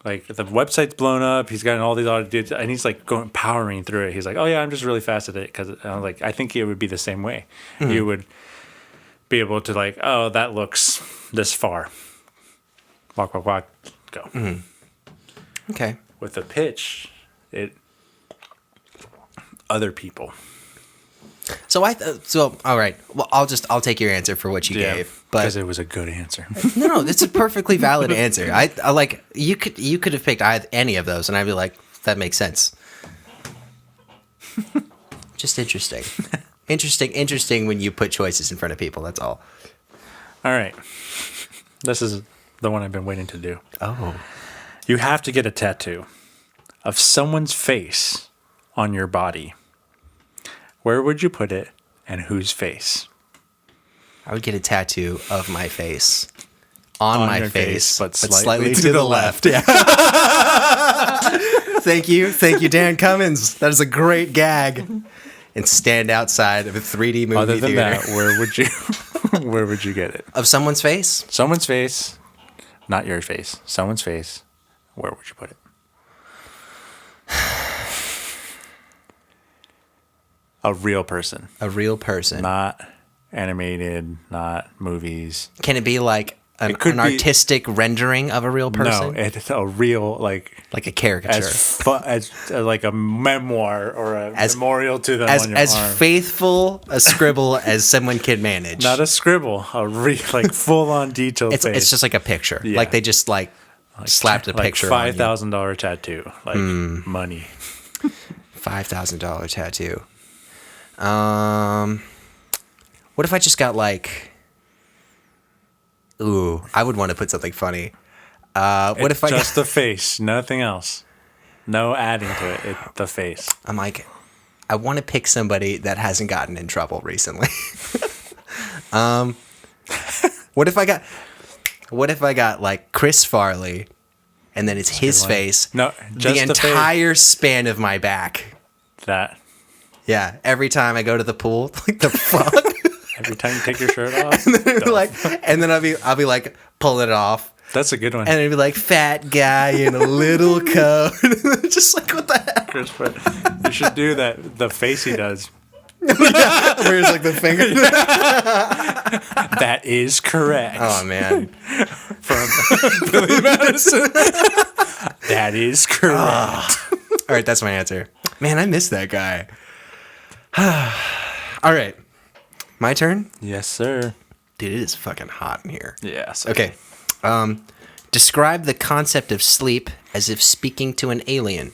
the website's blown up. He's got all these audio, and he's like powering through it. He's like, "Oh yeah, I'm just really fast at it." Because I was like, I think it would be the same way. Mm-hmm. You would be able to like, oh, that looks this far. Walk, walk, walk, go. Mm-hmm. Okay. With the pitch, other people. So all right. Well, I'll take your answer for what you gave, but because it was a good answer. No, it's a perfectly valid answer. I like you could have picked any of those, and I'd be like, that makes sense. Just interesting. Interesting when you put choices in front of people. That's all. All right. This is the one I've been waiting to do. Oh. You have to get a tattoo of someone's face on your body. Where would you put it, and whose face? I would get a tattoo of my face on my face, but slightly to the left. Yeah. Thank you, Dan Cummins. That is a great gag. And stand outside of a 3D movie Other than theater. that, where would you get it? Of someone's face? Someone's face, not your face. Someone's face. Where would you put it? A real person. A real person. Not animated, not movies. Can it be like an artistic rendering of a real person? No, it's a real, like a caricature. As like a memoir or a memorial to them on your as arm. Faithful a scribble as someone can manage. Not a scribble, like full-on detailed face. It's just like a picture. Yeah. Like they just like slapped a picture on you. $5,000 tattoo. Like money. $5,000 tattoo. What if I just got like... Ooh, I would want to put something funny. What if I just the face, nothing else, no adding to it. It's the face. I'm like, I want to pick somebody that hasn't gotten in trouble recently. What if I got like Chris Farley, and then it's his face. No, just the entire span of my back. That. Yeah, every time I go to the pool, like the fuck. Every time you take your shirt off, and then I'll be like pulling it off. That's a good one. And it'd be like fat guy in a little coat, just like what the heck. Chris, you should do that. The face he does. Yeah, where it's like the finger. That is correct. Oh man, from Billy Madison. That is correct. All right, that's my answer. Man, I miss that guy. All right. My turn? Yes, sir. Dude, it is fucking hot in here. Yeah. Okay. Describe the concept of sleep as if speaking to an alien.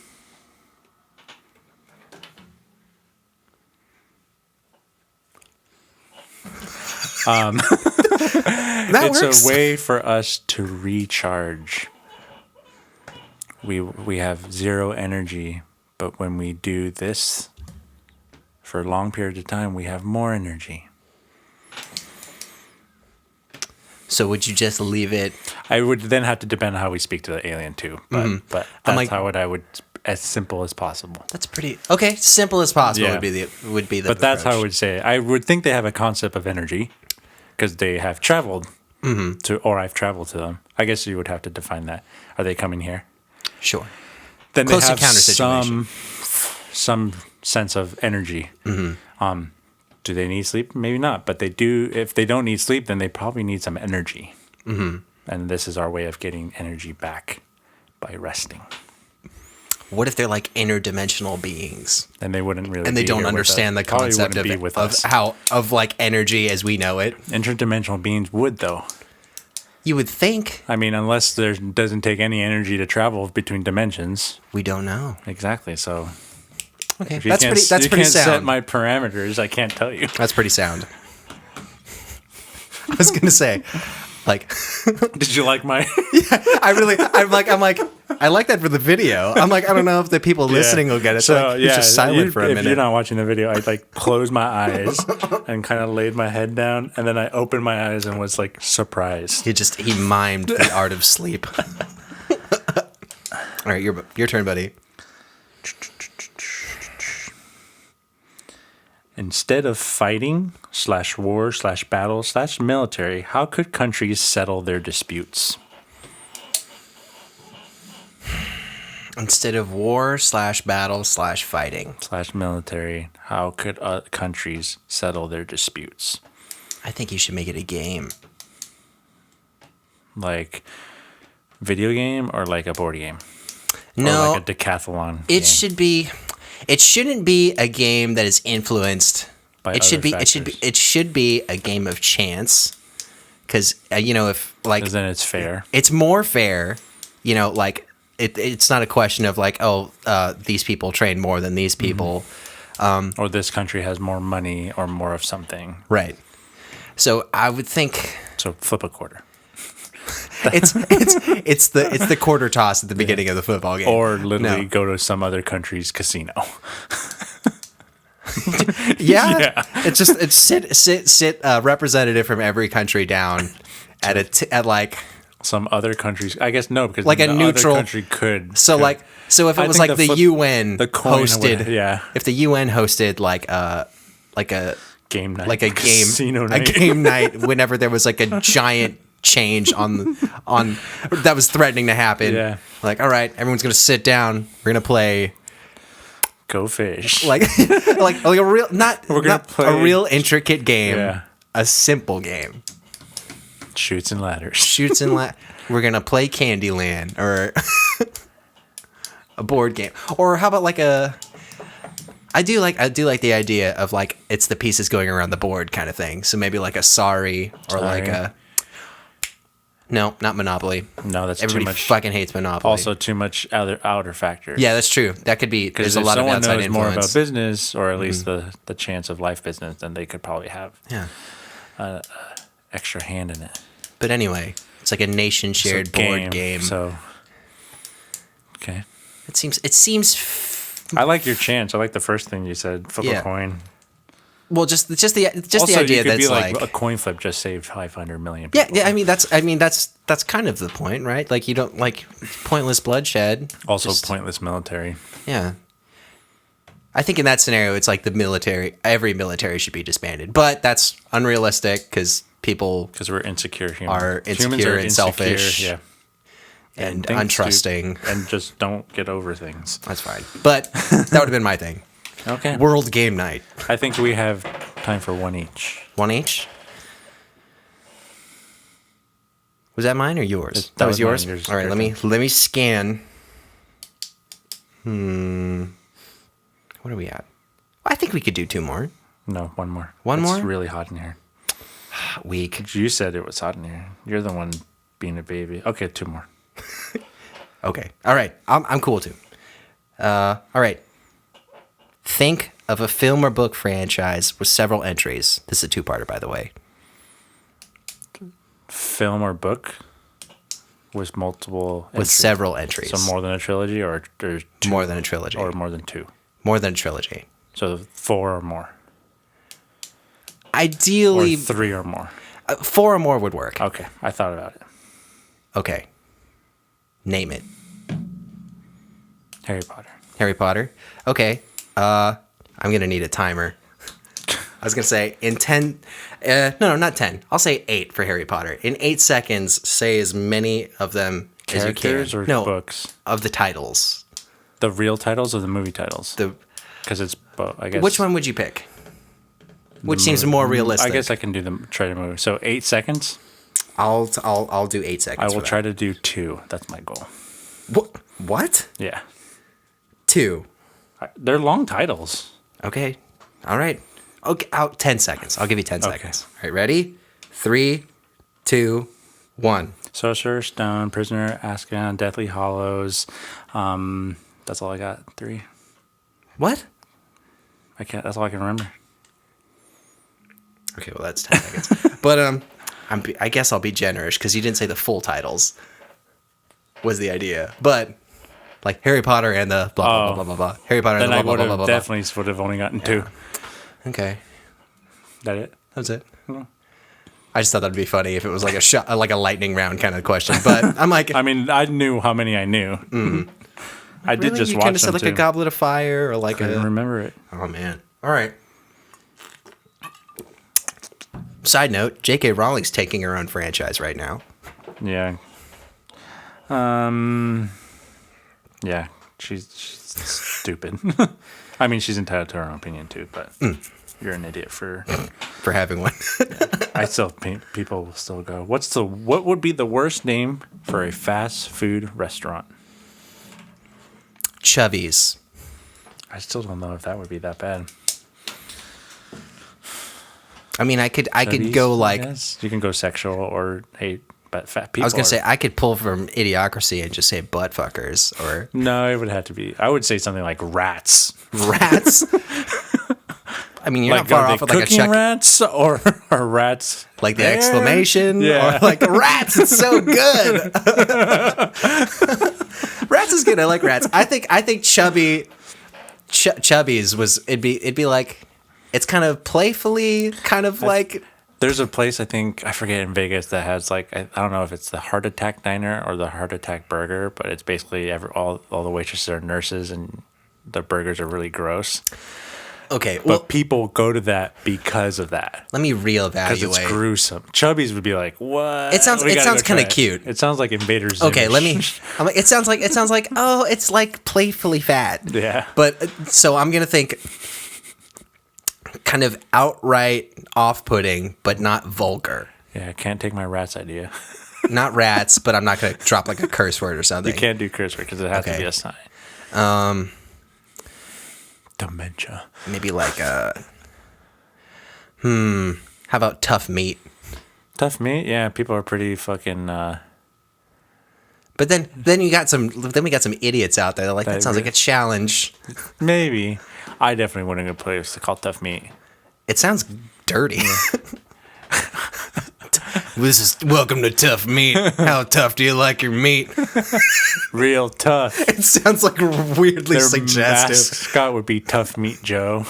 It's works. A way for us to recharge. We have zero energy, but when we do this for a long period of time, we have more energy. So would you just leave it? I would then have to depend on how we speak to the alien too. But that's how I would as simple as possible. That's pretty okay. Simple as possible would be the. But that's how I would say it. I would think they have a concept of energy because they have traveled to, or I've traveled to them. I guess you would have to define that. Are they coming here? Sure. Then close they have encounter situation. Some sense of energy. Mm-hmm. Do they need sleep? Maybe not, but they do. If they don't need sleep, then they probably need some energy. Mm-hmm. And this is our way of getting energy back by resting. What if they're like interdimensional beings? Then they wouldn't really. And they don't understand the concept of like energy as we know it. Interdimensional beings would though. You would think. I mean, unless there doesn't take any energy to travel between dimensions. We don't know. Exactly. So. Okay, that's pretty sound. You can't set my parameters. I can't tell you. That's pretty sound. I was gonna say, like, Did you like my? I'm like, I like that for the video. I'm like, I don't know if the people listening will get it. So he's just silent for a If minute. you're not watching the video, I like closed my eyes and kind of laid my head down, and then I opened my eyes and was like surprised. He mimed the art of sleep. All right, your turn, buddy. Instead of fighting /war /battle /military, how could countries settle their disputes? Instead of war /battle /fighting /military, how could countries settle their disputes? I think you should make it a game. Like video game or like a board game? No, or like a decathlon it game? should be. It shouldn't be a game that is influenced. By It should other be. It should be. factors. It should be a game of chance. Because if like 'Cause then it's fair. it's more fair. Like it's not a question of like these people train more than these people. Or this country has more money or more of something. Right. So I would think So flip a quarter. it's the quarter toss at the beginning of the football game. Or literally No. go to some other country's casino. Yeah. It's sit representative from every country down at like Some other countries. I guess no, because Like a the neutral- other country could. so could- like so if it I was think like the the UN the coin hosted would- yeah. if the UN hosted like a game night. like a game Casino a night. game night whenever there was like a giant change on that was threatening to happen. Yeah. Like, all right, everyone's gonna sit down. We're gonna play Go fish. like like a real not gonna play- a real intricate game. Yeah. A simple game. Shoots and ladders. Shoots and we're gonna play Candyland or a board game. Or how about like I do like the idea of like it's the pieces going around the board kind of thing. So maybe like a sorry or like Sorry. a no, not Monopoly. No, that's Everybody too much. fucking hates Monopoly. Also, too much outer factors. yeah, that's true. That could be. Because There's a if lot of someone outside knows influence. more about business, or at least the chance of life business, then they could probably have Yeah. extra hand in it. But anyway, it's like a nation shared So board game. So, okay. It seems I like your chance. I like the first thing you said. Flip Yeah. a coin. well just the Also, the idea you could that's be like, like a coin flip just saved 500 million yeah, people. yeah. I mean that's kind of the point, right? Like you don't like pointless bloodshed. Also, Just- pointless military. Yeah. I think in that scenario, it's like every military should be disbanded. But that's unrealistic because people Because we're insecure humans. Are Humans insecure are and insecure, selfish. Yeah. and think untrusting. and just don't get over things. That's fine. But that would have been my thing. Okay. World game night. I think we have time for one each. One each? Was that mine or yours? That That was was mine. yours? Yours is All right, your let me scan. What are we at? I think we could do two more. No, one more. One it's more? really hot in here. Week. You said it was hot in here. You're the one being a baby. Okay, two more. Okay. All right. I'm cool too. All right. Think of a film or book franchise with several entries. This is a two-parter, by the way. Film or book with multiple With entries. several entries. So more than a trilogy, or two, More than a trilogy. or more than two. More than a trilogy. So 4 or more, or Ideally, 3 or more. 4 or more would work. Okay, I thought about it. Okay. Name it. Harry Potter. Harry Potter. Okay. I'm gonna need a timer. I was gonna say in 10. No, not 10. I'll say 8 for Harry Potter. In 8 seconds, say as many of them as you can. Characters or no, books? of the titles. The real titles or the movie titles? Because it's both. I guess. Which one would you pick? Which seems more realistic? I guess I can try to move. So 8 seconds. I'll do 8 seconds. I will try to do 2. That's my goal. What? Yeah. 2. They're long titles. Okay. All right. Okay. Out 10 seconds. I'll give you 10 seconds. All right. Ready? 3, 2, 1. Sorcerer, Stone, Prisoner, Azkaban, Deathly Hollows. That's all I got. 3. What? I can't. That's all I can remember. Okay. Well, that's 10 seconds. But I guess I'll be generous because you didn't say the full titles. Was the idea, but like Harry Potter and the blah blah blah blah blah blah. Harry Potter and Then the I blah would blah blah have blah blah. definitely would have only gotten 2. Okay, That it? that's it. No. I just thought that'd be funny if it was like a shot, like a lightning round kind of question. But I'm like, I mean, I knew how many I knew. I did really? just You watch kind of them said like too. a Goblet of Fire or like I didn't a. remember it. Oh man! All right. Side note: J.K. Rowling's taking her own franchise right now. Yeah. Yeah, she's stupid. I mean, she's entitled to her own opinion too, but you're an idiot for having one. I still think people will still go. What would be the worst name for a fast food restaurant? Chubby's. I still don't know if that would be that bad. I mean, I could Chubby's, go I like guess. You can go sexual or hate, but fat people. I was gonna say I could pull from Idiocracy and just say butt fuckers or No, it would have to be. I would say something like rats. rats. I mean, you're Like, not far are they off with like a cooking Chuck, rats or are rats like the there? exclamation, Yeah. or like rats. It's so good. Rats is good. I like rats. I think Chubby's it'd be like it's kind of playfully kind of like There's a place I think I forget in Vegas that has like I don't know if it's the Heart Attack Diner or the Heart Attack Burger, but it's basically all the waitresses are nurses and the burgers are really gross. okay. But Well, people go to that because of that. let me Because it's reevaluate. gruesome. Chubby's would be like, what? It sounds We gotta go kind of try it. cute. It sounds like Invader Zim. Okay, let me. I'm like, it sounds like oh, it's like playfully fat. Yeah. But so I'm gonna think kind of outright off-putting, but not vulgar. Yeah, I can't take my rats idea. Not rats, but I'm not gonna drop like a curse word or something. You can't do curse word because it has to Okay. be a sign. Dementia. Maybe like how about tough meat? Tough meat? Yeah, people are pretty fucking. But then we got some idiots out there that are like that sounds like a challenge. Maybe. I definitely wouldn't go to a place called Tough Meat. It sounds dirty. This is welcome to Tough Meat. How tough do you like your meat? Real tough. It sounds like weirdly Their suggestive. mascot would be Tough Meat Joe.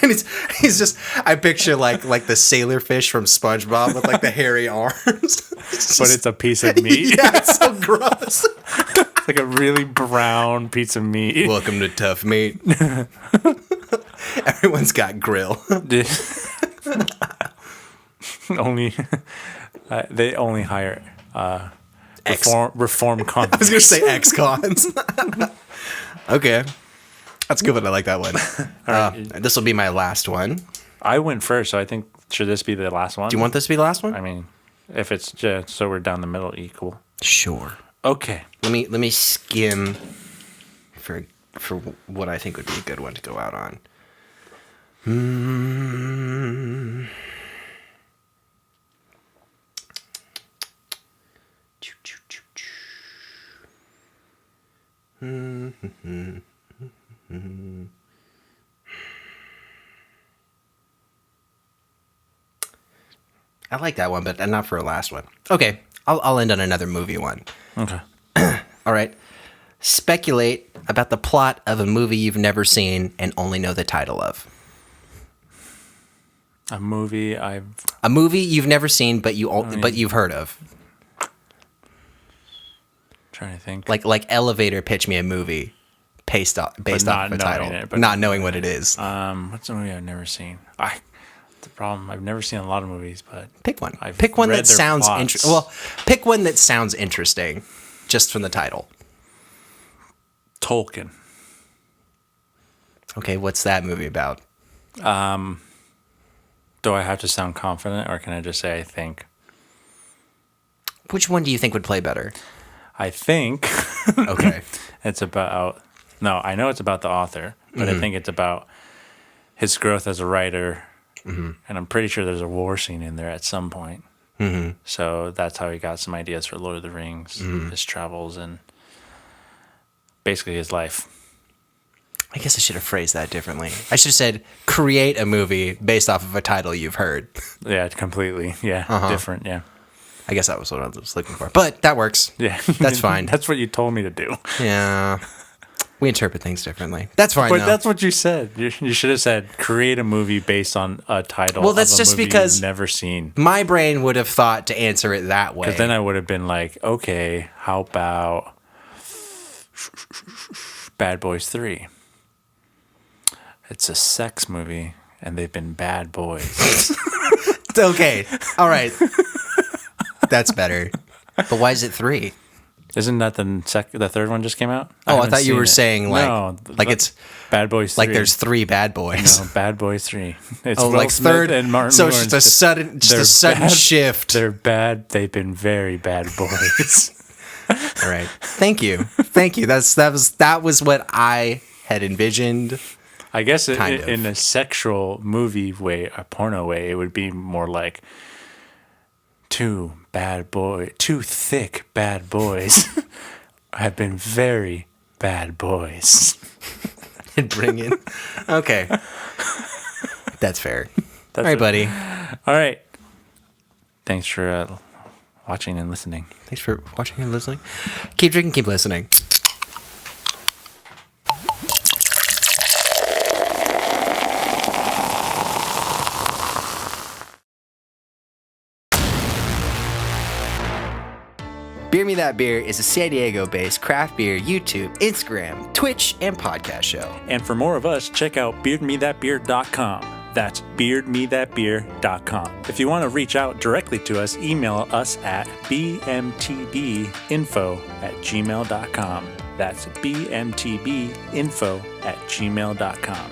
And he's just I picture like the sailorfish from SpongeBob with like the hairy arms. But it's a piece of meat. Yeah, it's so gross. It's like a really brown piece of meat. Welcome to Tough Meat. Everyone's got grill. Only they only hire Ex- reform I was gonna convicts. say ex-cons. Okay. That's a good one. I like that one. This will be my last one. Do I went first, so I think should this be the last one? you want this to be the last one? I mean, if it's just so we're down the middle equal. Sure. Okay. Let me skim for what I think would be a good one to go out on. I like that one, but not for a last one. Okay, I'll end on another movie one. Okay. All right. Speculate about the plot of a movie you've never seen and only know the title of. A movie A movie you've never seen, but you've heard of. trying to think. Like elevator pitch me a movie based off of a title, not knowing what it is. What's a movie I've never seen? The problem. I've never seen a lot of movies, but Pick one. I've Pick one read that their sounds plots. interesting. Well, pick one that sounds interesting, just from the title. Tolkien. Okay, what's that movie about? Do I have to sound confident, or can I just say I think? Which one do you think would play better? I think Okay. it's about. No, I know it's about the author, but I think it's about his growth as a writer, and I'm pretty sure there's a war scene in there at some point. So that's how he got some ideas for Lord of the Rings, his travels, and basically his life. I guess I should have phrased that differently. I should have said, create a movie based off of a title you've heard. Yeah, completely. Yeah, different. Yeah. I guess that was what I was looking for. But that works. Yeah. That's fine. That's what you told me to do. Yeah. We interpret things differently. That's fine, But though. that's what you said. You should have said, create a movie based on a title Well, that's of a just movie because- you've never seen. My brain would have thought to answer it that way. Because then I would have been like, okay, how about Bad Boys 3? It's a sex movie, and they've been bad boys. Okay. All right. That's better. But why is it 3? Isn't that the third one just came out? I haven't thought you seen were it. saying like it's Bad Boys 3. like there's 3 bad boys. No, Bad Boys 3. It's Oh, Will like Smith third and Martin So Lawrence. it's just a sudden bad. shift. They're bad. They've been very bad boys. All right. Thank you. That was what I had envisioned. I guess Kind of. in a sexual movie way, a porno way, it would be more like two thick bad boys have been very bad boys. And bring in. Okay. That's fair. All right, it. buddy. All right. Thanks for watching and listening. Thanks for watching and listening. Keep drinking, keep listening. Beer Me That Beer is a San Diego-based craft beer YouTube, Instagram, Twitch, and podcast show. And for more of us, check out beardmethatbeer.com. That's beardmethatbeer.com. If you want to reach out directly to us, email us at bmtbinfo@gmail.com. That's bmtbinfo@gmail.com.